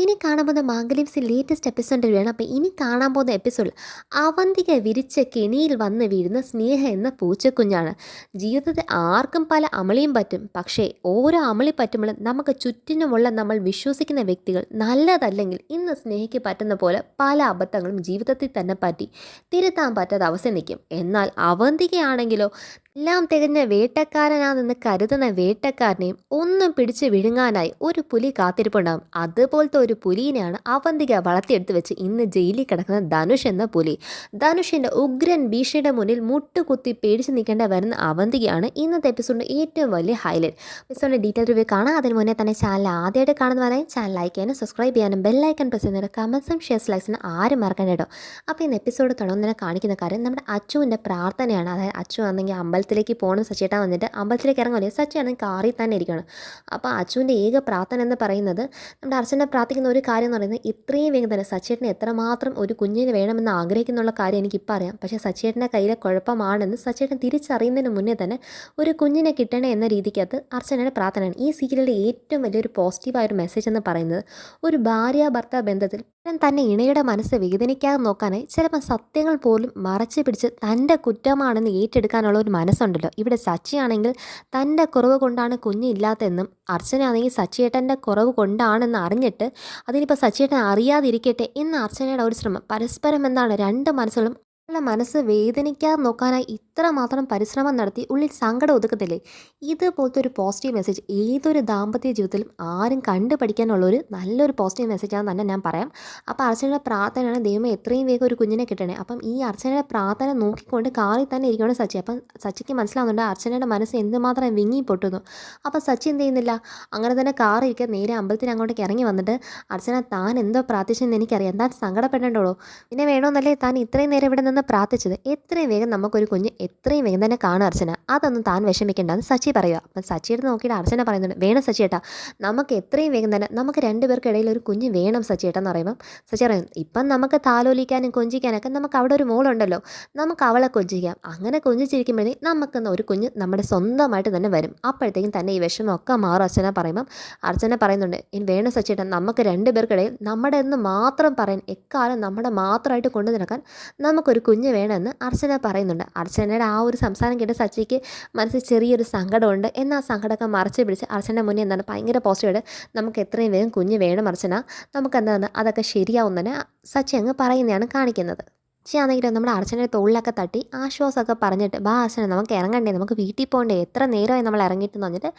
ഇനി കാണാൻ പോകുന്ന മാംഗല്യംസിൽ ലേറ്റസ്റ്റ് എപ്പിസോഡിൽ വേണം. അപ്പോൾ ഇനി കാണാൻ പോകുന്ന എപ്പിസോഡിൽ അവന്തിക വിരിച്ച കെണിയിൽ വന്ന് വീഴുന്ന സ്നേഹ എന്ന പൂച്ചക്കുഞ്ഞാണ്. ജീവിതത്തിൽ ആർക്കും പല അമളിയും പറ്റും. പക്ഷേ ഓരോ അമളി പറ്റുമ്പോഴും നമുക്ക് ചുറ്റിനുമുള്ള നമ്മൾ വിശ്വസിക്കുന്ന വ്യക്തികൾ നല്ലതല്ലെങ്കിൽ ഇന്ന് സ്നേഹയ്ക്ക് പറ്റുന്ന പോലെ പല അബദ്ധങ്ങളും ജീവിതത്തിൽ തന്നെ പറ്റി തിരുത്താൻ പറ്റാത്ത അവസ്ഥ നിൽക്കും. എന്നാൽ അവന്തികയാണെങ്കിലോ എല്ലാം തികഞ്ഞ വേട്ടക്കാരനാണെന്ന് കരുതുന്ന വേട്ടക്കാരനെയും ഒന്നും പിടിച്ച് വിഴുങ്ങാനായി ഒരു പുലി കാത്തിരിപ്പുണ്ടാകും. അതുപോലത്തെ ഒരു പുലിനെയാണ് അവന്തിക വളർത്തിയെടുത്ത് വെച്ച് ഇന്ന് ജയിലിൽ കിടക്കുന്ന ധനുഷ് എന്ന പുലി. ധനുഷിൻ്റെ ഉഗ്രൻ ഭീഷണിയുടെ മുന്നിൽ മുട്ടുകുത്തി പേടിച്ച് നിൽക്കേണ്ട വരുന്ന അവന്തികയാണ് ഇന്നത്തെ എപ്പിസോഡിൻ്റെ ഏറ്റവും വലിയ ഹൈലൈറ്റ്. എപ്പിസോഡിൻ്റെ ഡീറ്റെയിൽ റിവ്യൂ കാണാം. അതിന് മുന്നേ തന്നെ ചാനൽ ആദ്യമായിട്ട് കാണുന്നവരായി ചാനൽ ലൈക്ക് ചെയ്യാനും സബ്സ്ക്രൈബ് ചെയ്യാനും ബെല്ലൈക്കൺ പ്രസ് ചെയ്യുന്നവർ കമൻസും ഷെയർസ് ലൈക്സിന് ആരും മറക്കണ്ട കേട്ടോ. അപ്പോൾ ഇന്ന് എപ്പിസോഡ് തുടങ്ങുന്നതിനെ കാണിക്കുന്ന കാര്യം നമ്മുടെ അച്ചുവിൻ്റെ പ്രാർത്ഥനയാണ്. അതായത് അച്ചു ആണെങ്കിൽ അമ്പലത്തിലേക്ക് പോകണം. സച്ചിയേട്ടൻ വന്നിട്ട് അമ്പലത്തിലേക്ക് ഇറങ്ങുമല്ലേ, സച്ചിയാണെങ്കിൽ കാറിൽ തന്നെ ഇരിക്കണം. അപ്പോൾ അച്ചുവിൻ്റെ ഏക പ്രാർത്ഥന എന്ന് പറയുന്നത് നമ്മുടെ അർച്ചന പ്രാർത്ഥിക്കുന്ന ഒരു കാര്യം എന്ന് പറയുന്നത് ഇത്രയും വേഗം തന്നെ സച്ചിയേട്ടന് എത്രമാത്രം ഒരു കുഞ്ഞിന് വേണമെന്ന് ആഗ്രഹിക്കുന്നുള്ള കാര്യം എനിക്കിപ്പോൾ അറിയാം. പക്ഷേ സച്ചിയേട്ടൻ്റെ കയ്യിലെ കുഴപ്പമാണെന്ന് സച്ചിയേട്ടൻ തിരിച്ചറിയുന്നതിന് മുന്നേ തന്നെ ഒരു കുഞ്ഞിനെ കിട്ടണേ എന്ന രീതിക്കകത്ത് അർച്ചനയുടെ പ്രാർത്ഥനയാണ്. ഈ സീരിയലിൻ്റെ ഏറ്റവും വലിയൊരു പോസിറ്റീവായൊരു മെസ്സേജ് എന്ന് പറയുന്നത് ഒരു ഭാര്യ ഭർത്താവ് ബന്ധത്തിൽ തന്നെ ഇണയുടെ മനസ്സ് വേദനിക്കാതെ നോക്കാനായി ചിലപ്പോൾ സത്യങ്ങൾ പോലും മറച്ചു പിടിച്ച് തൻ്റെ കുറ്റമാണെന്ന് ഏറ്റെടുക്കാനുള്ള ഒരു മനസ്സുണ്ടല്ലോ. ഇവിടെ സച്ചിയാണെങ്കിൽ തൻ്റെ കുറവ് കൊണ്ടാണ് കുഞ്ഞില്ലാത്തതെന്നും അർച്ചനയാണെങ്കിൽ സച്ചിയേട്ടൻ്റെ കുറവ് കൊണ്ടാണെന്ന് അറിഞ്ഞിട്ട് അതിനിപ്പോൾ സച്ചിയേട്ടൻ അറിയാതിരിക്കട്ടെ എന്ന അർച്ചനയുടെ ഒരു ശ്രമം. പരസ്പരം എന്താണ് രണ്ട് മനസ്സുകളും മനസ്സ് വേദനിക്കാതെ നോക്കാനായി ഇത്രമാത്രം പരിശ്രമം നടത്തി ഉള്ളിൽ സങ്കടം ഒതുക്കത്തില്ലേ. ഇതുപോലത്തെ ഒരു പോസിറ്റീവ് മെസ്സേജ് ഏതൊരു ദാമ്പത്യ ജീവിതത്തിലും ആരും കണ്ടുപഠിക്കാനുള്ള ഒരു നല്ലൊരു പോസിറ്റീവ് മെസ്സേജാണെന്ന് തന്നെ ഞാൻ പറയാം. അപ്പോൾ അർച്ചനയുടെ പ്രാർത്ഥനയാണ് ദൈവമേ എത്രയും വേഗം ഒരു കുഞ്ഞിനെ കിട്ടണേ. അപ്പം ഈ അർച്ചനയുടെ പ്രാർത്ഥന നോക്കിക്കൊണ്ട് കാറിൽ തന്നെ ഇരിക്കുകയാണ് സച്ചി. അപ്പം സച്ചിക്ക് മനസ്സിലാവുന്നുണ്ട് അർച്ചനയുടെ മനസ്സ് എന്തുമാത്രം വിങ്ങി പൊട്ടുന്നു. അപ്പം സച്ചി എന്ത് ചെയ്യുന്നില്ല, അങ്ങനെ തന്നെ കാറിൽ ഇരിക്കുക നേരെ അമ്പലത്തിന് അങ്ങോട്ടേക്ക് ഇറങ്ങി വന്നിട്ട് അർച്ചന താൻ എന്തോ പ്രാർത്ഥിച്ചെന്ന് എനിക്കറിയാം, താൻ സങ്കടപ്പെടേണ്ടോളൂ, പിന്നെ വേണമെന്നല്ലേ താൻ ഇത്രയും നേരം ഇവിടെ നിന്ന് പ്രാർത്ഥിച്ചത്, എത്രയും വേഗം നമുക്കൊരു കുഞ്ഞ് എത്രയും വേഗം തന്നെ കാണും അർച്ചന, അതൊന്നും താൻ വിഷമിക്കേണ്ടെന്ന് സച്ചി പറയുക. അപ്പം സച്ചിയുടെ നോക്കിയിട്ട് അർച്ചന പറയുന്നുണ്ട് വേണം സച്ചിയേട്ടാ, നമുക്ക് എത്രയും വേഗം തന്നെ നമുക്ക് രണ്ടുപേർക്കിടയിൽ ഒരു കുഞ്ഞ് വേണം സച്ചിയേട്ടാ എന്ന് പറയുമ്പം സച്ചി പറയും ഇപ്പം നമുക്ക് താലോലിക്കാനും കൊഞ്ചിക്കാനൊക്കെ നമുക്ക് അവിടെ ഒരു മോളുണ്ടല്ലോ, നമുക്ക് അവളെ കൊഞ്ചിക്കാം. അങ്ങനെ കൊഞ്ചിച്ചിരിക്കുമ്പോഴേ നമുക്കെന്ന് ഒരു കുഞ്ഞ് നമ്മുടെ സ്വന്തമായിട്ട് തന്നെ വരും. അപ്പോഴത്തേക്കും തന്നെ ഈ വിഷമമൊക്കെ മാറും അർച്ചന പറയുമ്പം അർച്ചന പറയുന്നുണ്ട് ഇനി വേണം സച്ചിയേട്ടാ, നമുക്ക് രണ്ടുപേർക്കിടയിൽ നമ്മുടെ എന്ന് മാത്രം പറയാൻ എക്കാലം നമ്മുടെ മാത്രമായിട്ട് കൊണ്ടു നടക്കാൻ നമുക്കൊരു കുഞ്ഞ് വേണമെന്ന് അർച്ചന പറയുന്നുണ്ട്. അർച്ചനയുടെ ആ ഒരു സംസാരം കേട്ട് സച്ചിക്ക് മനസ്സിൽ ചെറിയൊരു സങ്കടമുണ്ട്. എന്നാൽ ആ സങ്കടമൊക്കെ മറച്ച് പിടിച്ച് അർച്ചന മുന്നേ എന്താണ് ഭയങ്കര പോസിറ്റീവായിട്ട് നമുക്ക് എത്രയും വേഗം കുഞ്ഞ് വേണം അർച്ചന, നമുക്ക് എന്താണ് അതൊക്കെ ശരിയാവും തന്നെ സച്ചി അങ്ങ് പറയുന്നതാണ് കാണിക്കുന്നത്. ആണെങ്കിലും നമ്മുടെ അർച്ചനയുടെ തോളിലൊക്കെ തട്ടി ആശ്വാസമൊക്കെ പറഞ്ഞിട്ട് ബാ അർച്ചന നമുക്ക് ഇറങ്ങണ്ടേ, നമുക്ക് വീട്ടിൽ പോകണ്ടേ, എത്ര നേരമായി നമ്മൾ ഇറങ്ങിയിട്ടെന്ന് പറഞ്ഞിട്ട്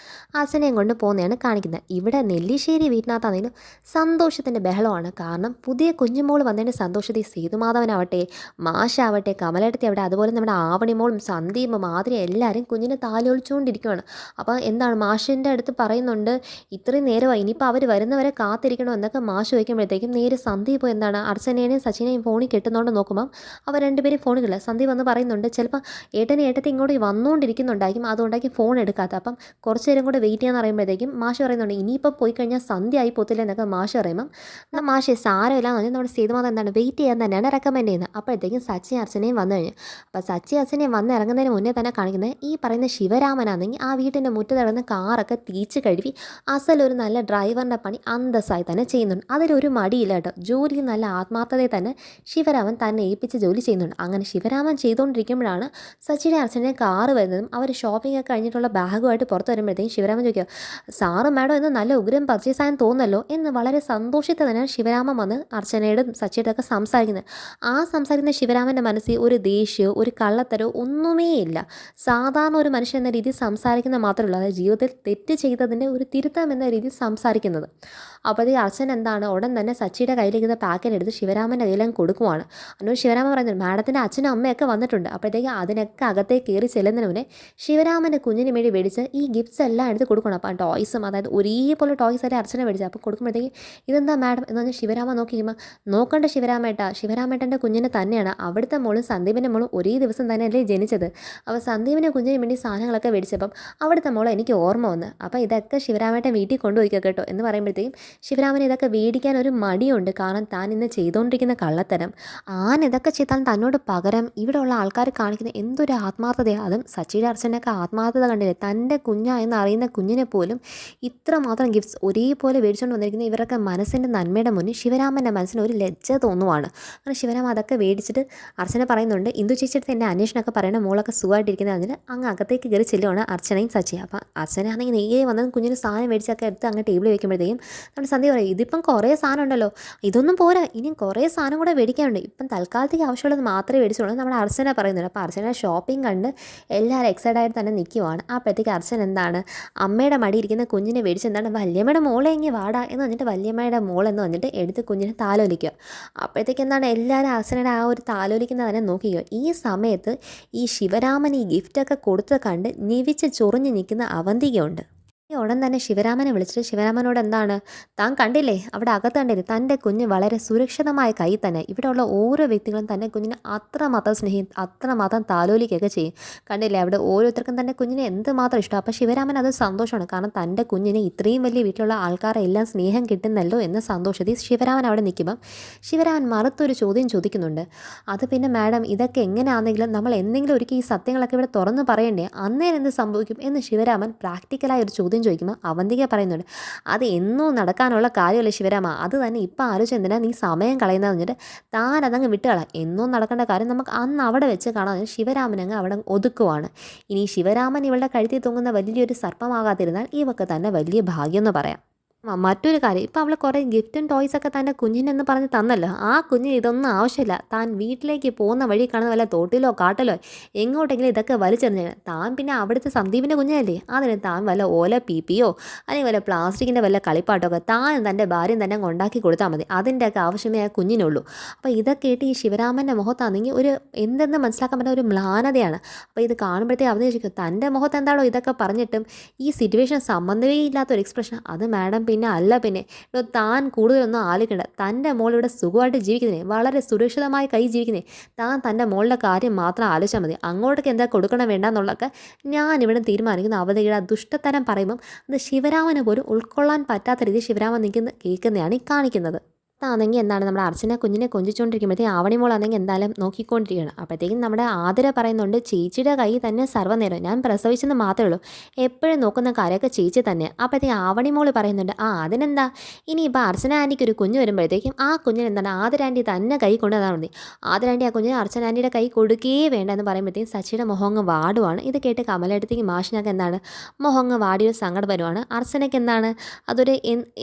അർച്ചനയും കൊണ്ട് പോകുന്നതാണ് കാണിക്കുന്നത്. ഇവിടെ നെല്ലിശ്ശേരി വീട്ടിനകത്താണെങ്കിലും സന്തോഷത്തിൻ്റെ ബഹളമാണ്. കാരണം പുതിയ കുഞ്ഞുമോൾ വന്നതിൻ്റെ സന്തോഷത്തിൽ സേതുമാധവനാവട്ടെ, മാഷാവട്ടെ, കമലേട്ടത്തി ആവട്ടെ, അതുപോലെ നമ്മുടെ ആവണിമോളും സന്ദീപും മാതിരി എല്ലാവരും കുഞ്ഞിനെ താലോലിച്ചുകൊണ്ടിരിക്കുകയാണ്. അപ്പോൾ എന്താണ് മാഷിൻ്റെ അടുത്ത് പറയുന്നുണ്ട് ഇത്രയും നേരമായി ഇനിയിപ്പോൾ അവർ വരുന്നവരെ കാത്തിരിക്കണോ എന്നൊക്കെ മാഷ് ചോദിക്കുമ്പോഴത്തേക്കും നേരെ സന്ദീപ് എന്താണ് അർച്ചനേനെയും സച്ചിനെയും ഫോണിൽ കെട്ടുന്നതുകൊണ്ട് നോക്കുമ്പം അവർ രണ്ടുപേരും ഫോണുകളില്ല. സന്ദീപ് വന്ന് പറയുന്നുണ്ട് ചിലപ്പോൾ ഏട്ടത്തി ഇങ്ങോട്ട് വന്നുകൊണ്ടിരിക്കുന്നുണ്ടായിരിക്കും, അതുകൊണ്ടായിരിക്കും ഫോൺ എടുക്കാത്ത. അപ്പം കുറച്ച് നേരം കൂടെ വെയിറ്റ് ചെയ്യാന്ന് പറയുമ്പോഴത്തേക്കും മാഷ് പറയുന്നുണ്ട് ഇനിയിപ്പോൾ പോയി കഴിഞ്ഞാൽ സന്ധ്യ ആയി പോത്തില്ല എന്നൊക്കെ മാഷ് പറയുമ്പം മാഷ് സാരമില്ല എന്ന് പറഞ്ഞാൽ നമ്മുടെ സേതുമാധവൻ എന്താണ് വെയിറ്റ് ചെയ്യാൻ തന്നെയാണ് റെക്കമെൻഡ് ചെയ്യുന്നത്. അപ്പോഴത്തേക്കും സച്ചി അർച്ചനയും വന്നു കഴിഞ്ഞു. അപ്പോൾ സച്ചി അർച്ചനയും വന്ന് ഇറങ്ങുന്നതിന് മുന്നേ തന്നെ കാണിക്കുന്നത് ഈ പറയുന്ന ശിവരാമനാണെങ്കിൽ ആ വീട്ടിൻ്റെ മുറ്റത്ത് കിടന്ന് കാറൊക്കെ തീച്ച് കഴുകി അസലൊരു നല്ല ഡ്രൈവറിൻ്റെ പണി അന്തസ്സായി തന്നെ ചെയ്യുന്നുണ്ട്. അതിലൊരു മടിയില്ല കേട്ടോ. ജോലി നല്ല ആത്മാർത്ഥതയെ തന്നെ ശിവരാമൻ തന്നെ ഏൽപ്പിച്ച് ജോലി ചെയ്യുന്നുണ്ട്. അങ്ങനെ ശിവരാമൻ ചെയ്തുകൊണ്ടിരിക്കുമ്പോഴാണ് സച്ചിയുടെ അർച്ചനെ കാറ് വരുന്നതും അവർ ഷോപ്പിംഗ് ഒക്കെ കഴിഞ്ഞിട്ടുള്ള ബാഗുമായിട്ട് പുറത്ത് വരുമ്പോഴത്തേക്കും ശിവരാമൻ ചോദിക്കുക സാറ് മാഡം എന്ന് നല്ല ഉഗ്രം പർച്ചേസ് ആയെന്ന് തോന്നല്ലോ എന്ന് വളരെ സന്തോഷത്തിൽ തന്നെ ശിവരാമൻ വന്ന് അർച്ചനയുടെ സച്ചിയുടെ ഒക്കെ സംസാരിക്കുന്നത്. ആ സംസാരിക്കുന്ന ശിവരാമൻ്റെ മനസ്സിൽ ഒരു ദേഷ്യമോ ഒരു കള്ളത്തരോ ഒന്നുമേ ഇല്ല. സാധാരണ ഒരു മനുഷ്യൻ എന്ന രീതിയിൽ സംസാരിക്കുന്ന മാത്രമല്ല, അതായത് ജീവിതത്തിൽ തെറ്റ് ചെയ്തതിൻ്റെ ഒരു തിരുത്തം എന്ന രീതിയിൽ സംസാരിക്കുന്നത്. അപ്പോഴത്തേക്ക് അർച്ചന എന്താണ് ഉടൻ തന്നെ സച്ചിയുടെ കയ്യിലിരിക്കുന്ന പാക്കറ്റ് എടുത്ത് ശിവരാമൻ്റെ കയ്യിലും കൊടുക്കുവാണ്. അന്നൊരു ശിവരാമൻ പറയുന്നത് മാഡത്തിൻ്റെ അച്ഛനും അമ്മയൊക്കെ വന്നിട്ടുണ്ട്. അപ്പോഴത്തേക്ക് അതിനൊക്കെ അകത്തേക്ക് കയറി ചെല്ലുന്നതിന് മുന്നേ ശിവരാമൻ്റെ കുഞ്ഞിന് വേണ്ടി മേടിച്ച് ഈ ഗിഫ്റ്റ്സ് എല്ലാം എടുത്ത് കൊടുക്കണം. അപ്പോൾ ടോയ്സും അതായത് ഒരേപോലെ ടോയ്സ് അല്ലേ അർച്ചന മേടിച്ചത്. അപ്പോൾ കൊടുക്കുമ്പോഴത്തേക്ക് ഇതെന്താ മാഡം എന്ന് പറഞ്ഞാൽ ശിവരാമൻ നോക്കിക്കുമ്പോൾ നോക്കണ്ട ശിവരാമേട്ടൻ്റെ കുഞ്ഞിനെ തന്നെയാണ് അവിടുത്തെ മോളും സന്ദീപിൻ്റെ മോളും ഒരേ ദിവസം തന്നെയല്ലേ ജനിച്ചത്. അപ്പോൾ സന്ദീപിൻ്റെ കുഞ്ഞിന് വേണ്ടി സാധനങ്ങളൊക്കെ മേടിച്ചപ്പം അവിടുത്തെ മോളെ എനിക്ക് ഓർമ്മ വന്ന് അപ്പോൾ ഇതൊക്കെ ശിവരാമേട്ടൻ വീട്ടിൽ കൊണ്ടുപോയിക്കോ കേട്ടോ എന്ന് പറയുമ്പോഴത്തേക്കും ശിവരാമൻ ഇതൊക്കെ മേടിക്കാൻ ഒരു മടിയുണ്ട്. കാരണം താൻ ഇന്ന് ചെയ്തുകൊണ്ടിരിക്കുന്ന കള്ളത്തരം ആൻ ഇതൊക്കെ എന്തൊക്കെ ചെയ്താലും തന്നോട് പകരം ഇവിടെയുള്ള ആൾക്കാർ കാണിക്കുന്ന എന്തൊരു ആത്മാർത്ഥതയാണ്. അതും സച്ചിയുടെ അർച്ചനയൊക്കെ ആത്മാർത്ഥത കണ്ടില്ലേ, തൻ്റെ കുഞ്ഞാ എന്ന് അറിയുന്ന കുഞ്ഞിനെ പോലും ഇത്രമാത്രം ഗിഫ്റ്റ്സ് ഒരേപോലെ മേടിച്ചുകൊണ്ട് വന്നിരിക്കുന്ന ഇവരൊക്കെ മനസ്സിൻ്റെ നന്മയുടെ മുന്നിൽ ശിവരാമൻ്റെ മനസ്സിന് ഒരു ലജ്ജ തോന്നുവാണ്. അങ്ങനെ ശിവരാമൻ അതൊക്കെ മേടിച്ചിട്ട് അർച്ചന പറയുന്നുണ്ട്, ഇന്ദു ചേച്ചിയെടുത്ത് എൻ്റെ അന്വേഷണമൊക്കെ പറയണം, മോളൊക്കെ സുഖമായിട്ടിരിക്കുന്നത്. അതിന് അങ്ങ് അകത്തേക്ക് കയറി ചെല്ലുവാണ് അർച്ചനയും സച്ചി. അപ്പം അർച്ചനയാണെങ്കിൽ നേരെ വന്നത് കുഞ്ഞിന് സാധനം മേടിച്ചൊക്കെ എടുത്ത് അങ്ങ് ടേബിൾ വയ്ക്കുമ്പോഴത്തേക്കും നമ്മുടെ സന്ധ്യ പറയും, ഇതിപ്പം കുറേ സാധനം ഉണ്ടല്ലോ, ഇതൊന്നും പോരാ, ഇനിയും കുറേ സാധനം കൂടെ മേടിക്കാനുണ്ട്, ഇപ്പം തൽക്കാലത്തേക്ക് ആവശ്യമുള്ളത് മാത്രമേ മേടിച്ചുള്ളൂ നമ്മുടെ അർച്ചന പറയുന്നുണ്ട്. അപ്പോൾ അർച്ചന ഷോപ്പിംഗ് കണ്ട് എല്ലാവരും എക്സൈറ്റഡായിട്ട് തന്നെ നിൽക്കുവാണ്. അപ്പോഴത്തേക്ക് അർച്ചന എന്താണ് അമ്മയുടെ മടിയിരിക്കുന്ന കുഞ്ഞിനെ മേടിച്ച് എന്താണ് വല്യമ്മയുടെ മോളെ എങ്ങനെ വാടാ എന്ന് പറഞ്ഞിട്ട് വല്യമ്മയുടെ മോളെന്ന് വന്നിട്ട് എടുത്ത് കുഞ്ഞിനെ താലോലിക്കുക. അപ്പോഴത്തേക്ക് എന്താണ് എല്ലാവരും അർച്ചനയുടെ ആ ഒരു താലോലിക്കുന്നത് തന്നെ നോക്കിയോ. ഈ സമയത്ത് ഈ ശിവരാമൻ ഈ ഗിഫ്റ്റൊക്കെ കൊടുത്ത് കണ്ട് നിവിച്ച് ചൊറിഞ്ഞ് നിൽക്കുന്ന അവന്തികയുണ്ട്. ഈ ഉടൻ തന്നെ ശിവരാമനെ വിളിച്ചിട്ട് ശിവരാമനോട് എന്താണ്, താൻ കണ്ടില്ലേ അവിടെ അകത്ത് കണ്ടില്ലേ, തൻ്റെ കുഞ്ഞ് വളരെ സുരക്ഷിതമായ കൈ തന്നെ, ഇവിടെയുള്ള ഓരോ വ്യക്തികളും തന്നെ കുഞ്ഞിനെ അത്രമാത്രം സ്നേഹിക്കും, അത്രമാത്രം താലോലിക്കുകയൊക്കെ ചെയ്യും. കണ്ടില്ലേ അവിടെ ഓരോരുത്തർക്കും തന്നെ കുഞ്ഞിനെ എന്തുമാത്രം ഇഷ്ടം. അപ്പോൾ ശിവരാമൻ അത് സന്തോഷമാണ്, കാരണം തൻ്റെ കുഞ്ഞിനെ ഇത്രയും വലിയ വീട്ടിലുള്ള ആൾക്കാരെ എല്ലാം സ്നേഹം കിട്ടുന്നല്ലോ എന്ന സന്തോഷത്തിൽ ശിവരാമൻ അവിടെ നിൽക്കുമ്പം ശിവരാമൻ മറുത്തൊരു ചോദ്യം ചോദിക്കുന്നുണ്ട്. അത് പിന്നെ മാഡം ഇതൊക്കെ എങ്ങനെയാണെങ്കിലും നമ്മൾ എന്തെങ്കിലും ഒരിക്കൽ ഈ സത്യങ്ങളൊക്കെ ഇവിടെ തുറന്ന് പറയണ്ടേ, അന്നേരം എന്ത് സംഭവിക്കും എന്ന് ശിവരാമൻ പ്രാക്ടിക്കലായ ഒരു ചോദ്യം ചോദിക്കുമ്പോൾ അവന്തിക പറയുന്നുണ്ട്, അത് എന്നോ നടക്കാനുള്ള കാര്യമല്ല ശിവരാമ, അത് തന്നെ ഇപ്പം ആലോചിച്ച് എന്തിനാ നീ സമയം കളയുന്നതെന്ന് പറഞ്ഞിട്ട് താൻ അതങ്ങ് വിട്ടുകളാം, എന്നോ നടക്കേണ്ട കാര്യം നമുക്ക് അന്ന് അവിടെ വെച്ച് കാണാൻ ശിവരാമനങ്ങ് അവിടെ ഒതുക്കുവാണ്. ഇനി ശിവരാമൻ ഇവളുടെ കഴുത്തിൽ തൂങ്ങുന്ന വലിയൊരു സർപ്പമാകാതിരുന്നാൽ ഇവക്ക് തന്നെ വലിയ ഭാഗ്യം എന്ന് പറയാം. മറ്റൊരു കാര്യം, ഇപ്പം അവൾ കുറേ ഗിഫ്റ്റും ടോയ്സൊക്കെ തൻ്റെ കുഞ്ഞിനെന്ന് പറഞ്ഞ് തന്നല്ലോ, ആ കുഞ്ഞിന് ഇതൊന്നും ആവശ്യമില്ല. താൻ വീട്ടിലേക്ക് പോകുന്ന വഴി കാണുന്ന വല്ല തോട്ടിലോ കാട്ടിലോ എങ്ങോട്ടെങ്കിലും ഇതൊക്കെ വലിച്ചെറിഞ്ഞാൽ താൻ പിന്നെ അവിടുത്തെ സന്ദീപിൻ്റെ കുഞ്ഞല്ലേ, അതിന് താൻ വല്ല ഓല പീപ്പിയോ അല്ലെങ്കിൽ വല്ല പ്ലാസ്റ്റിക്കിൻ്റെ വല്ല കളിപ്പാട്ടമൊക്കെ താൻ തൻ്റെ ഭാര്യയും തന്നെ ഉണ്ടാക്കി കൊടുത്താൽ മതി, അതിൻ്റെയൊക്കെ ആവശ്യമേ ആ കുഞ്ഞിനുള്ളൂ. അപ്പോൾ ഇതൊക്കെ ഇട്ട് ഈ ശിവരാമൻ്റെ മുഖത്താണെങ്കിൽ ഒരു എന്തെന്ന് മനസ്സിലാക്കാൻ പറ്റുന്ന ഒരു മ്ലാനതയാണ്. അപ്പോൾ ഇത് കാണുമ്പോഴത്തേ അവധി ചോദിക്കും, തൻ്റെ മുഖത്ത് എന്താണോ ഇതൊക്കെ പറഞ്ഞിട്ടും ഈ സിറ്റുവേഷൻ സംബന്ധമേ ഇല്ലാത്തൊരു എക്സ്പ്രഷൻ, അത് മാഡം പിന്നെ അല്ല പിന്നെ താൻ കൂടുതലൊന്നും ആലോചിക്കേണ്ട, തൻ്റെ മോൾ ഇവിടെ സുഖമായിട്ട് ജീവിക്കുന്നേ, വളരെ സുരക്ഷിതമായി കൈ ജീവിക്കുന്നേ, താൻ തൻ്റെ മോളുടെ കാര്യം മാത്രം ആലോചിച്ചാൽ മതി, അങ്ങോട്ടേക്ക് എന്താ കൊടുക്കണം വേണ്ടെന്നുള്ളതൊക്കെ ഞാനിവിടെ തീരുമാനിക്കുന്ന. അവധിയുടെ ദുഷ്ടത്തരം പറയുമ്പം അത് ശിവരാമന് പോലും ഉൾക്കൊള്ളാൻ പറ്റാത്ത രീതിയിൽ ശിവരാമൻ കേൾക്കുന്നതാണ് ഈ കാണിക്കുന്നത്. ആണെങ്കിൽ എന്താണ് നമ്മുടെ അർച്ചന കുഞ്ഞിനെ കൊഞ്ചിച്ചുകൊണ്ടിരിക്കുമ്പോഴത്തേക്കും ആവണി മോളാണെങ്കിൽ എന്തായാലും നോക്കിക്കൊണ്ടിരിക്കുകയാണ്. അപ്പോഴത്തേക്കും നമ്മുടെ ആതിര പറയുന്നുണ്ട്, ചേച്ചിയുടെ കൈ തന്നെ സർവ്വനേരം, ഞാൻ പ്രസവിച്ചെന്ന് മാത്രമേ ഉള്ളൂ, എപ്പോഴും നോക്കുന്ന കാര്യമൊക്കെ ചേച്ചി തന്നെ. അപ്പോഴത്തേക്കും ആവണി മോൾ പറയുന്നുണ്ട്, അതിനെന്താ, ഇനിയിപ്പോൾ അർച്ചന ആൻറ്റിക്ക് ഒരു കുഞ്ഞ് വരുമ്പോഴത്തേക്കും ആ കുഞ്ഞിന് എന്താണ് ആതിര ആൻറ്റി തന്നെ കൈ കൊണ്ടുവന്നാൽ മതി, ആതിര ആൻറ്റി ആ കുഞ്ഞിന് അർച്ചന ആൻറ്റിയുടെ കൈ കൊടുക്കുകയേ വേണ്ട എന്ന് പറയുമ്പോഴത്തേക്കും സച്ചിയുടെ മുഖങ്ങ് വാടുവാണ്. ഇത് കേട്ട് കമലടുത്തേക്ക് മാഷിനൊക്കെ എന്താണ് മുഖങ്ങ് വാടിയൊരു സങ്കടം വരുവാണ്. അർച്ചനയ്ക്ക് എന്താണ് അതൊരു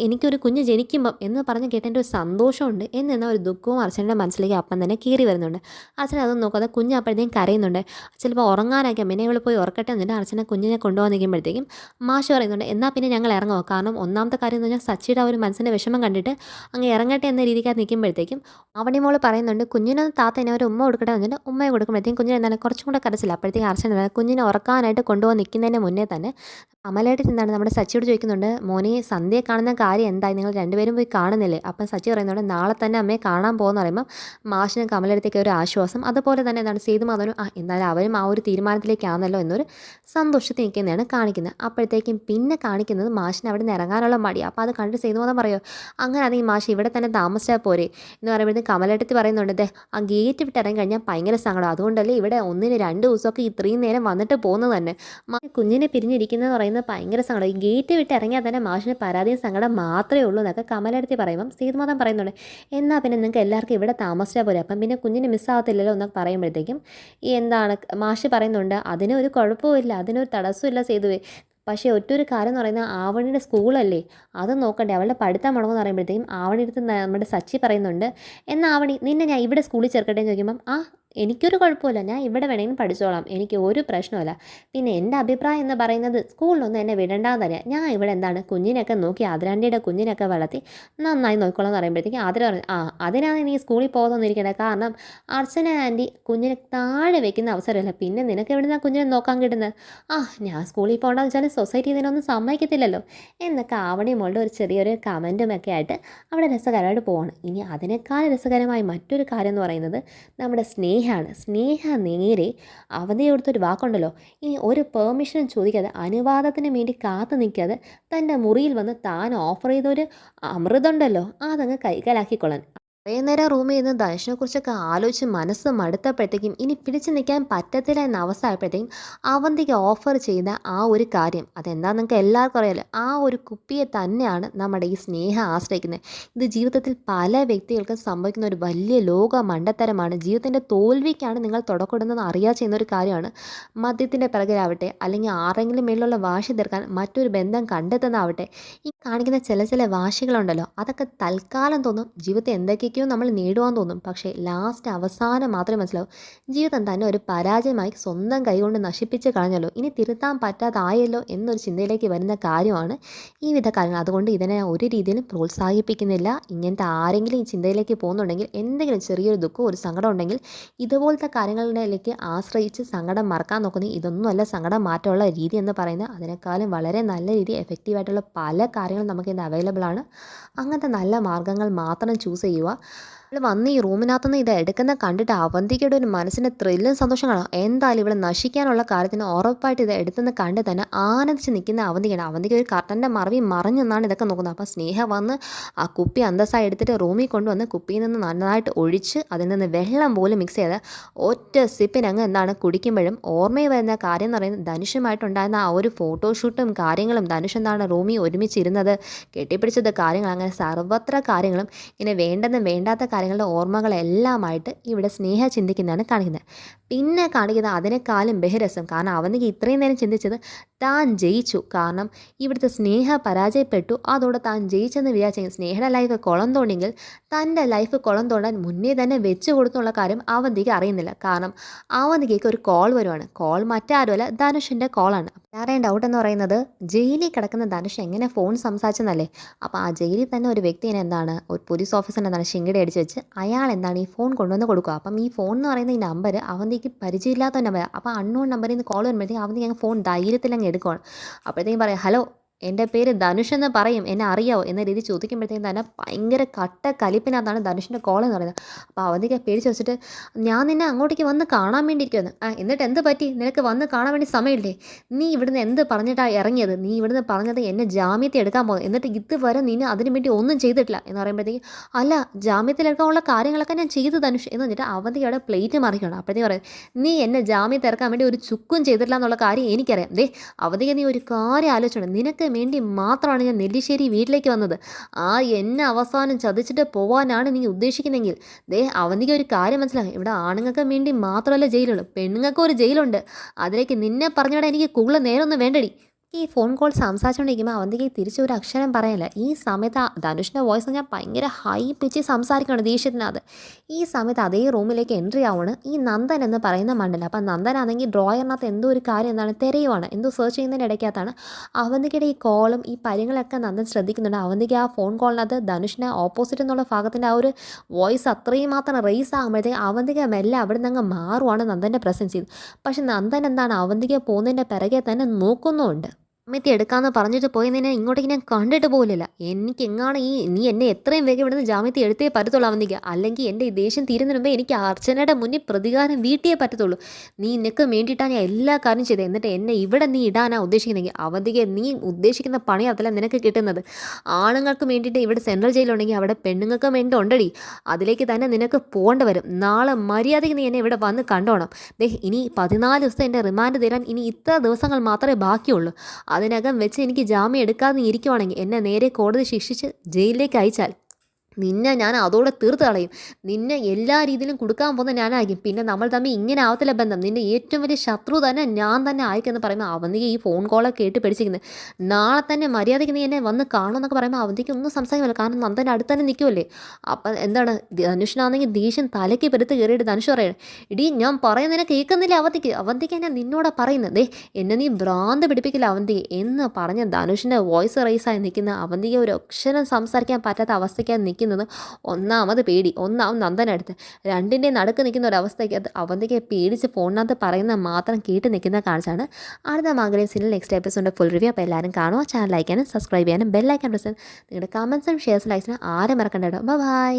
എനിക്കൊരു കുഞ്ഞ് ജനിക്കുമ്പം എന്ന് പറഞ്ഞ് കേട്ടതിൻ്റെ ഒരു സന്തോഷമുണ്ട് എന്നെന്ന ഒരു ദുഃഖവും അർച്ചനയുടെ മനസ്സിലേക്ക് അപ്പം തന്നെ കയറി വരുന്നുണ്ട്. അർച്ചന അതൊന്നും നോക്കാതെ കുഞ്ഞ് അപ്പോഴത്തേക്കും കരയുന്നുണ്ട്. ചിലപ്പോൾ ഉറങ്ങാനൊക്കെ പിന്നെ ഇവൾ പോയി ഉറക്കട്ടെ എന്നിട്ട് അർച്ചന കുഞ്ഞിനെ കൊണ്ടുപോകാൻ നിൽക്കുമ്പോഴത്തേക്കും മാഷ് പറയുന്നുണ്ട്, എന്നാൽ പിന്നെ ഞങ്ങൾ ഇറങ്ങുമോ, കാരണം ഒന്നാമത്തെ കാര്യം എന്ന് പറഞ്ഞാൽ സച്ചിയുടെ ഒരു മനസ്സിൻ്റെ വിഷമം കണ്ടിട്ട് അങ്ങ് ഇറങ്ങട്ടെ എന്ന രീതിക്കാർ നിൽക്കുമ്പോഴത്തേക്കും അവണി മോൾ പറയുന്നുണ്ട്, കുഞ്ഞിനൊന്ന് താത്ത എന്നെ ഒരു ഉമ്മ കൊടുക്കട്ടെ എന്നിട്ട് ഉമ്മയെ കൊടുക്കുമ്പോഴത്തേക്കും കുഞ്ഞിനെ എന്താണ് കുറച്ചും കൂടെ കരച്ചില്ല. അപ്പോഴത്തേക്കും അർച്ചന കുഞ്ഞിനെ ഉറക്കാനായിട്ട് കൊണ്ടുപോകാൻ നിൽക്കുന്നതിന് മുന്നേ തന്നെ അമലായിട്ട് എന്താണ് നമ്മുടെ സച്ചിയോട് ചോദിക്കുന്നുണ്ട്, മോനെ സന്ധ്യയെ കാണുന്ന കാര്യം എന്തായി, നിങ്ങൾ രണ്ടുപേരും പോയി കാണുന്നില്ലേ. അപ്പം സച്ചി പറയുന്നുണ്ട്, നാളെ തന്നെ അമ്മയെ കാണാൻ പോകുന്ന പറയുമ്പോൾ മാഷിനും കമലടുത്തേക്ക് ഒരു ആശ്വാസം. അതുപോലെ തന്നെ എന്താണ് സേതുമാധവനും എന്തായാലും അവരും ആ ഒരു തീരുമാനത്തിലേക്കാണല്ലോ എന്നൊരു സന്തോഷത്തിൽ നിൽക്കുന്നതാണ് കാണിക്കുന്നത്. അപ്പോഴത്തേക്കും പിന്നെ കാണിക്കുന്നത് മാഷിന് അവിടെ നിന്ന് ഇറങ്ങാനുള്ള മടി. അപ്പോൾ അത് കണ്ടിട്ട് സേതുമാധവൻ പറയുമോ, അങ്ങനെ അതെങ്കിൽ മാഷ് ഇവിടെ തന്നെ താമസിച്ചാൽ പോരെ എന്ന് പറയുമ്പോഴത്തേക്കും കമലടുത്ത് പറയുന്നുണ്ട്, ആ ഗേറ്റ് വിട്ട് ഇറങ്ങി കഴിഞ്ഞാൽ ഭയങ്കര സങ്കടം, അതുകൊണ്ടല്ലേ ഇവിടെ 1-2 ദിവസമൊക്കെ ഇത്രയും നേരം വന്നിട്ട് പോകുന്നത് തന്നെ, കുഞ്ഞിനെ പിരിഞ്ഞിരിക്കുന്നത് പറയുന്നത് ഭയങ്കര സങ്കടം, ഈ ഗേറ്റ് വിട്ട് ഇറങ്ങിയാൽ തന്നെ മാഷിന് പരാതിയും സങ്കടം മാത്രമേ ഉള്ളൂ എന്നൊക്കെ കമലടുത്ത് പറയുമ്പം സേതുമാധവൻ പറയുന്നുണ്ട്, എന്നാൽ പിന്നെ നിങ്ങൾക്ക് എല്ലാവർക്കും ഇവിടെ താമസിച്ചാൽ പോലെ, അപ്പം പിന്നെ കുഞ്ഞിന് മിസ്സാകത്തില്ലല്ലോ എന്നൊക്കെ പറയുമ്പോഴത്തേക്കും ഈ എന്താണ് മാഷ് പറയുന്നുണ്ട്, അതിനൊരു കുഴപ്പമില്ല, അതിനൊരു തടസ്സമില്ല സേതുവേ, പക്ഷേ ഒറ്റൊരു കാര്യം എന്ന് പറയുന്നത് ആവണിയുടെ സ്കൂളല്ലേ അത് നോക്കണ്ടേ, അവളുടെ പഠിത്തം മുടങ്ങുമെന്ന് പറയുമ്പോഴത്തേക്കും ആവണി അടുത്ത് നമ്മുടെ സച്ചി പറയുന്നുണ്ട്, എന്നാൽ ആവണി നിന്നെ ഞാൻ ഇവിടെ സ്കൂളിൽ ചേർക്കട്ടെ എന്ന് ചോദിക്കുമ്പം എനിക്കൊരു കുഴപ്പമില്ല, ഞാൻ ഇവിടെ വേണമെങ്കിലും പഠിച്ചോളാം, എനിക്ക് ഒരു പ്രശ്നമില്ല, പിന്നെ എൻ്റെ അഭിപ്രായം എന്ന് പറയുന്നത് സ്കൂളിലൊന്നും എന്നെ വിടണ്ടാന്ന് തരാം, ഞാൻ ഇവിടെ എന്താണ് കുഞ്ഞിനൊക്കെ നോക്കി ആതിരാണ്ടിയുടെ കുഞ്ഞിനൊക്കെ വളർത്തി നന്നായി നോക്കിക്കോളാം എന്ന് പറയുമ്പോഴത്തേക്കും ആതിര പറഞ്ഞു, അതിനാണ് നീ സ്കൂളിൽ പോകുന്നൊന്നിരിക്കണേ, കാരണം അർച്ചന ആൻറ്റി കുഞ്ഞിനെ താഴെ വെക്കുന്ന അവസരമില്ല, പിന്നെ നിനക്ക് എവിടെ നിന്നാണ് കുഞ്ഞിനെ നോക്കാൻ കിട്ടുന്നത്, ഞാൻ സ്കൂളിൽ പോകണ്ടെന്ന് വെച്ചാൽ സൊസൈറ്റി ഇതിനൊന്നും സമ്മതിക്കത്തില്ലല്ലോ എന്നൊക്കെ ആവണി മോളുടെ ഒരു ചെറിയൊരു കമൻറ്റുമൊക്കെ ആയിട്ട് അവിടെ രസകരമായിട്ട് പോവാണ്. ഇനി അതിനേക്കാൾ രസകരമായ മറ്റൊരു കാര്യം എന്ന് പറയുന്നത് നമ്മുടെ സ്നേഹ നേരെ അവധി കൊടുത്തൊരു വാക്കുണ്ടല്ലോ, ഇനി ഒരു പെർമിഷനും ചോദിക്കാതെ അനുവാദത്തിന് വേണ്ടി കാത്തു നിൽക്കാതെ തൻ്റെ മുറിയിൽ വന്ന് താൻ ഓഫർ ചെയ്തൊരു അമൃതുണ്ടല്ലോ അതങ്ങ് കൈക്കലാക്കിക്കൊള്ളാൻ. കുറേ നേരം റൂമിൽ ഇരുന്ന് ധനുഷിനെക്കുറിച്ചൊക്കെ ആലോചിച്ച് മനസ്സ് മടുത്തപ്പോഴത്തേക്കും ഇനി പിടിച്ചു നിൽക്കാൻ പറ്റത്തില്ല എന്ന അവസ്ഥ ആയപ്പോഴത്തേക്കും അവന്തിക്ക് ഓഫർ ചെയ്ത ആ ഒരു കാര്യം അതെന്താണെന്ന് നിങ്ങൾക്ക് എല്ലാവർക്കും അറിയാലോ. ആ ഒരു കുപ്പിയെ തന്നെയാണ് നമ്മുടെ ഈ സ്നേഹം ആശ്രയിക്കുന്നത്. ഇത് ജീവിതത്തിൽ പല വ്യക്തികൾക്കും സംഭവിക്കുന്ന ഒരു വലിയ ലോക മണ്ടത്തരമാണ്. ജീവിതത്തിൻ്റെ തോൽവിക്കാണ് നിങ്ങൾ തുടക്കമിടുന്നതെന്ന് അറിയാതെ ചെയ്യുന്ന ഒരു കാര്യമാണ്. മദ്യത്തിൻ്റെ പിറകിലാവട്ടെ, അല്ലെങ്കിൽ ആരെങ്കിലും മേലുള്ള വാശി തീർക്കാൻ മറ്റൊരു ബന്ധം കണ്ടെത്തുന്നതാവട്ടെ, ഈ കാണിക്കുന്ന ചില ചില വാശികളുണ്ടല്ലോ, അതൊക്കെ തൽക്കാലം തോന്നും. ജീവിതത്തിൽ എന്തൊക്കെയൊക്കെയോ നമ്മൾ നേടുവാൻ തോന്നും. പക്ഷേ ലാസ്റ്റ് അവസാനം മാത്രമേ മനസ്സിലാവൂ ജീവിതം തന്നെ ഒരു പരാജയമായി സ്വന്തം കൈകൊണ്ട് നശിപ്പിച്ച് കളഞ്ഞല്ലോ, ഇനി തിരുത്താൻ പറ്റാതായല്ലോ എന്നൊരു ചിന്തയിലേക്ക് വരുന്ന കാര്യമാണ് ഈ വിധ കാര്യങ്ങൾ. അതുകൊണ്ട് ഇതിനെ ഒരു രീതിയിലും പ്രോത്സാഹിപ്പിക്കുന്നില്ല. ഇങ്ങനത്തെ ആരെങ്കിലും ഈ ചിന്തയിലേക്ക് പോകുന്നുണ്ടെങ്കിൽ, എന്തെങ്കിലും ചെറിയൊരു ദുഃഖം ഒരു സങ്കടം ഉണ്ടെങ്കിൽ ഇതുപോലത്തെ കാര്യങ്ങളിലേക്ക് ആശ്രയിച്ച് സങ്കടം മറക്കാൻ നോക്കുന്നത് ഇതൊന്നുമല്ല സങ്കടം മാറ്റമുള്ള രീതി എന്ന് പറയുന്നത്. അതിനേക്കാളും വളരെ നല്ല രീതി എഫക്റ്റീവായിട്ടുള്ള പല കാര്യങ്ങളും നമുക്ക് ഇന്ന് അവൈലബിൾ ആണ്. അങ്ങനത്തെ നല്ല മാർഗ്ഗങ്ങൾ മാത്രം ചൂസ് ചെയ്യുക. ഇവൾ വന്ന് ഈ റൂമിനകത്തുനിന്ന് ഇത് എടുക്കുന്ന കണ്ടിട്ട് അവന്തികയുടെ ഒരു മനസ്സിന് ത്രില്ലും സന്തോഷം കാണാം. എന്തായാലും ഇവിടെ നശിക്കാനുള്ള കാര്യത്തിന് ഉറപ്പായിട്ട് ഇത് എടുത്തെന്ന് കണ്ട് തന്നെ ആനന്ദിച്ച് നിൽക്കുന്ന അവന്തികയാണ്. അവന്തിക ഒരു കർട്ടൻ്റെ മറവി മറിഞ്ഞെന്നാണ് ഇതൊക്കെ നോക്കുന്നത്. അപ്പോൾ സ്നേഹ വന്ന് ആ കുപ്പി അന്തസ്സായി എടുത്തിട്ട് റൂമിൽ കൊണ്ടുവന്ന് കുപ്പിയിൽ നിന്ന് നന്നായിട്ട് ഒഴിച്ച് അതിൽ നിന്ന് വെള്ളം പോലും മിക്സ് ചെയ്ത് ഒറ്റ സിപ്പിനങ്ങ് എന്താണ് കുടിക്കുമ്പോഴും ഓർമ്മയിൽ വരുന്ന കാര്യം എന്ന് പറയുന്നത് ധനുഷുമായിട്ടുണ്ടായിരുന്ന ആ ഒരു ഫോട്ടോഷൂട്ടും കാര്യങ്ങളും, ധനുഷ് എന്താണ് റൂമിൽ ഒരുമിച്ചിരുന്നത്, കെട്ടിപ്പിടിച്ചത് കാര്യങ്ങൾ, അങ്ങനെ സർവ്വത്ര കാര്യങ്ങളും ഇങ്ങനെ വേണ്ടെന്നും വേണ്ടാത്ത കാര്യങ്ങളുടെ ഓർമ്മകളെല്ലാമായിട്ട് ഇവിടെ സ്നേഹ ചിന്തിക്കുന്നതാണ് കാണിക്കുന്നത്. പിന്നെ കാണിക്കുന്നത് അതിനേക്കാളും ബഹിരസം. കാരണം അവനിക്ക് ഇത്രയും നേരം ചിന്തിച്ചത് താൻ ജയിച്ചു, കാരണം ഇവിടുത്തെ സ്നേഹ പരാജയപ്പെട്ടു, അതോടെ താൻ ജയിച്ചെന്ന് വിചാരിച്ചെങ്കിൽ സ്നേഹയുടെ ലൈഫ് കുളം തോണ്ടെങ്കിൽ തൻ്റെ ലൈഫ് കുളം തോണ്ടാൻ മുന്നേ തന്നെ വെച്ച് കൊടുത്തുള്ള കാര്യം അവന്തിക്ക് അറിയുന്നില്ല. കാരണം അവന്തിക്ക് ഒരു കോൾ വരുവാണ്. കോൾ മറ്റാരുമല്ല, ധനുഷിൻ്റെ കോളാണ്. വേറെയും ഡൗട്ട് എന്ന് പറയുന്നത് ജയിലിൽ കിടക്കുന്ന ധനുഷ് എങ്ങനെ ഫോൺ സംസാരിച്ചെന്നല്ലേ. അപ്പോൾ ആ ജയിലിൽ തന്നെ ഒരു വ്യക്തിനെ എന്താണ് ഒരു പോലീസ് ഓഫീസറിനെ എന്താണ് ശിങ്കടി അടിച്ച് വെച്ച് അയാൾ എന്താണ് ഈ ഫോൺ കൊണ്ടുവന്ന് കൊടുക്കുക. അപ്പം ഈ ഫോൺ എന്ന് പറയുന്ന ഈ നമ്പർ അവന്തിക്ക് പരിചയമില്ലാത്ത നമ്പർ. അപ്പോൾ അൺനോൺ നമ്പറിൽ നിന്ന് കോൾ വരുമ്പോഴത്തേക്കും അവന്തിക്ക് അങ്ങ് ഫോൺ ധൈര്യത്തിൽ അങ്ങ് എടുക്കുകയാണ്. അപ്പോഴത്തേക്കും പറയാം, ഹലോ എൻ്റെ പേര് ധനുഷ് എന്ന് പറയും, എന്നെ അറിയാവോ എന്ന രീതി ചോദിക്കുമ്പോഴത്തേക്കും തന്നെ ഭയങ്കര കട്ട കലിപ്പിനകത്താണ് ധനുഷിൻ്റെ കോൾ എന്ന് പറയുന്നത്. അപ്പോൾ അവധിക്ക് പേടിച്ച് വെച്ചിട്ട് ഞാൻ നിന്നെ അങ്ങോട്ടേക്ക് വന്ന് കാണാൻ വേണ്ടിയിരിക്കുമെന്ന്. എന്നിട്ട് എന്ത് പറ്റി, നിനക്ക് വന്ന് കാണാൻ വേണ്ടി സമയമില്ലേ, നീ ഇവിടുന്ന് എന്ത് പറഞ്ഞിട്ടാണ് ഇറങ്ങിയത്, നീ ഇവിടുന്ന് പറഞ്ഞത് എന്നെ ജാമ്യത്തിൽ എടുക്കാൻ പോകുന്നത്, എന്നിട്ട് ഇതുവരെ നിന്നെ അതിന് വേണ്ടി ഒന്നും ചെയ്തിട്ടില്ല എന്ന് പറയുമ്പോഴത്തേക്ക് അല്ല ജാമ്യത്തിൽ എടുക്കാനുള്ള കാര്യങ്ങളൊക്കെ ഞാൻ ചെയ്തു ധനുഷ് എന്ന് പറഞ്ഞിട്ട് അവധിയുടെ പ്ലേറ്റ് മറിക്കണം. അപ്പോഴത്തേക്ക് പറയും, നീ എന്നെ ജാമ്യത്തിൽ ഇറക്കാൻ വേണ്ടി ഒരു ചുക്കും ചെയ്തിട്ടില്ല എന്നുള്ള കാര്യം എനിക്കറിയാം. അവധിക്ക് നീ ഒരു കാര്യം ആലോചിച്ചോണം, നിനക്ക് വേണ്ടി മാത്രമാണ് ഞാൻ നെല്ലിശ്ശേരി വീട്ടിലേക്ക് വന്നത്. എന്നെ അവസാനം ചതിച്ചിട്ട് പോവാനാണ് നീ ഉദ്ദേശിക്കുന്നെങ്കിൽ അവന്തിക്ക് ഒരു കാര്യം മനസ്സിലാകും, ഇവിടെ ആണുങ്ങൾക്ക് വേണ്ടി മാത്രമല്ല ജയിലുള്ളൂ, പെണ്ണുങ്ങൾക്ക് ഒരു ജയിലുണ്ട്. അതിലേക്ക് നിന്നെ പറഞ്ഞിടാൻ എനിക്ക് കൂടുതൽ നേരമൊന്നും വേണ്ടടി. ഈ ഫോൺ കോൾ സംസാരിച്ചുകൊണ്ടിരിക്കുമ്പോൾ അവന്തിക്ക് തിരിച്ചൊരു അക്ഷരം പറയല്ല. ഈ സമയത്ത് ധനുഷിൻ്റെ വോയിസ് ഞാൻ ഭയങ്കര ഹൈ പിച്ച് സംസാരിക്കുകയാണ് ദേഷ്യത്തിനകത്ത്. ഈ സമയത്ത് അതേ റൂമിലേക്ക് എൻട്രി ആവുകയാണ് ഈ നന്ദൻ എന്ന് പറയുന്ന മണ്ടൽ. അപ്പം നന്ദനാണെങ്കിൽ ഡ്രോയറിനകത്ത് എന്തോ ഒരു കാര്യം എന്താണ് തിരയുവാണ്, എന്തോ സെർച്ച് ചെയ്യുന്നതിൻ്റെ ഇടയ്ക്കകത്താണ് അവന്തിക്കയുടെ ഈ കോളും ഈ കാര്യങ്ങളൊക്കെ നന്ദൻ ശ്രദ്ധിക്കുന്നുണ്ട്. അവന്തിക്ക് ആ ഫോൺ കോളിനകത്ത് ധനുഷിനെ ഓപ്പോസിറ്റ് എന്നുള്ള ഭാഗത്തിൻ്റെ ആ ഒരു വോയിസ് അത്രയും മാത്രം റേസ് ആകുമ്പോഴത്തേക്ക് അവന്തിക മെല്ലെ അവിടെ നിന്ന് അങ്ങ് മാറുവാണ് നന്ദൻ്റെ പ്രസൻസ് ചെയ്ത്. പക്ഷെ നന്ദൻ എന്താണ് അവന്തിക പോകുന്നതിൻ്റെ പിറകെ തന്നെ നോക്കുന്നുമുണ്ട്. ജാമ്യത്തി എടുക്കാമെന്ന് പറഞ്ഞിട്ട് പോയി നിന്നെ ഇങ്ങോട്ടേക്ക് ഞാൻ കണ്ടിട്ട് പോലില്ല. എനിക്ക് എങ്ങാണ് നീ എന്നെ എത്രയും വേഗം ഇവിടുന്ന് ജാമ്യത്തി എടുത്തേ പറ്റത്തുള്ളൂ അവന്തിക്ക്, അല്ലെങ്കിൽ എൻ്റെ ഈ ദേഷ്യം തീരുന്നതിന് മുമ്പേ എനിക്ക് അർച്ചനയുടെ മുന്നിൽ പ്രതികാരം വീട്ടിയേ പറ്റത്തുള്ളൂ. നീ നിനക്ക് വേണ്ടിയിട്ടാണ് ഞാൻ എല്ലാ കാര്യം ചെയ്തത്, എന്നിട്ട് എന്നെ ഇവിടെ നീ ഇടാനാണ് ഉദ്ദേശിക്കുന്നെങ്കിൽ അവന്തിക്ക് നീ ഉദ്ദേശിക്കുന്ന പണി അതല്ല നിനക്ക് കിട്ടുന്നത്. ആണുങ്ങൾക്ക് വേണ്ടിയിട്ട് ഇവിടെ സെൻട്രൽ ജയിലുണ്ടെങ്കിൽ അവിടെ പെണ്ണുങ്ങൾക്ക് വേണ്ടി ഉണ്ടടി, അതിലേക്ക് തന്നെ നിനക്ക് പോകേണ്ടി വരും. നാളെ മര്യാദയ്ക്ക് നീ എന്നെ ഇവിടെ വന്ന് കണ്ടോണം. ഇനി 14 ദിവസം എൻ്റെ റിമാൻഡ് തരാൻ ഇനി ഇത്ര ദിവസങ്ങൾ മാത്രമേ ബാക്കിയുള്ളൂ. അതിനകം വെച്ച് എനിക്ക് ജാമ്യം എടുക്കാതെ ഇരിക്കുവാണെങ്കിൽ എന്നെ നേരെ കോടതി ശിക്ഷിച്ച് ജയിലിലേക്ക് അയച്ചാൽ നിന്നെ ഞാൻ അതോടെ തീർത്ത് കളയും. നിന്നെ എല്ലാ രീതിയിലും കൊടുക്കാൻ പോകുന്ന ഞാനായിരിക്കും. പിന്നെ നമ്മൾ തമ്മിൽ ഇങ്ങനെ ആവത്തില്ല ബന്ധം, നിൻ്റെ ഏറ്റവും വലിയ ശത്രു തന്നെ ഞാൻ തന്നെ ആയിരിക്കുമെന്ന് പറയുമ്പോൾ അവന്തിക്ക് ഈ ഫോൺ കോളൊക്കെ കേട്ട് പിടിച്ചിരിക്കുന്നത്. നാളെ തന്നെ മര്യാദയ്ക്ക് നീ എന്നെ വന്ന് കാണുമെന്നൊക്കെ പറയുമ്പോൾ അവന്തിക്ക് ഒന്നും സംസാരിക്കില്ല, കാരണം നന്ദൻ്റെ അടുത്ത് തന്നെ നിൽക്കുമല്ലേ. അപ്പം എന്താണ് ധനുഷിനാണെങ്കിൽ ദേഷ്യം തലയ്ക്ക് പെരുത്ത് കയറിയിട്ട് ധനുഷ് പറയണം, ഇടീ ഞാൻ പറയുന്നതിനെ കേൾക്കുന്നില്ല അവന്തിക്ക് ഞാൻ നിന്നോട് പറയുന്നത്, എന്നെ നീ ഭ്രാന്ത് പിടിപ്പിക്കില്ല അവന്തിക്ക് എന്ന് പറഞ്ഞ് ധനുഷിൻ്റെ വോയിസ് റൈസായി നിൽക്കുന്ന അവന്തിക്ക് ഒരു അക്ഷരം സംസാരിക്കാൻ പറ്റാത്ത അവസ്ഥയ്ക്കാണ് നിൽക്കുന്നത്. ഒന്നാമത് പേടി, ഒന്നാമത് നന്ദനടുത്ത്, രണ്ടിൻ്റെ നടുക്ക് നിൽക്കുന്ന ഒരവസ്ഥയ്ക്ക് അത് അവന്തിക്ക് പേടിച്ച് ഫോണിനകത്ത് പറയുന്ന മാത്രം കേട്ട് നിൽക്കുന്ന കാണിച്ചാണ്. അടുത്ത മാംഗല്യം സീരിയൽ നെക്സ്റ്റ് എപ്പിസോഡിൻ്റെ ഫുൾ റിവ്യൂ. അപ്പോൾ എല്ലാവരും കാണുക, ചാനൽ ലൈക്ക് ചെയ്യാനും സബ്സ്ക്രൈബ് ചെയ്യാനും ബെൽ ഐക്കൺ പ്രസ് ചെയ്യാനും നിങ്ങളുടെ കമൻസും ഷെയർസും ലൈക്സിനും ആരും മറക്കണ്ട. ബൈ.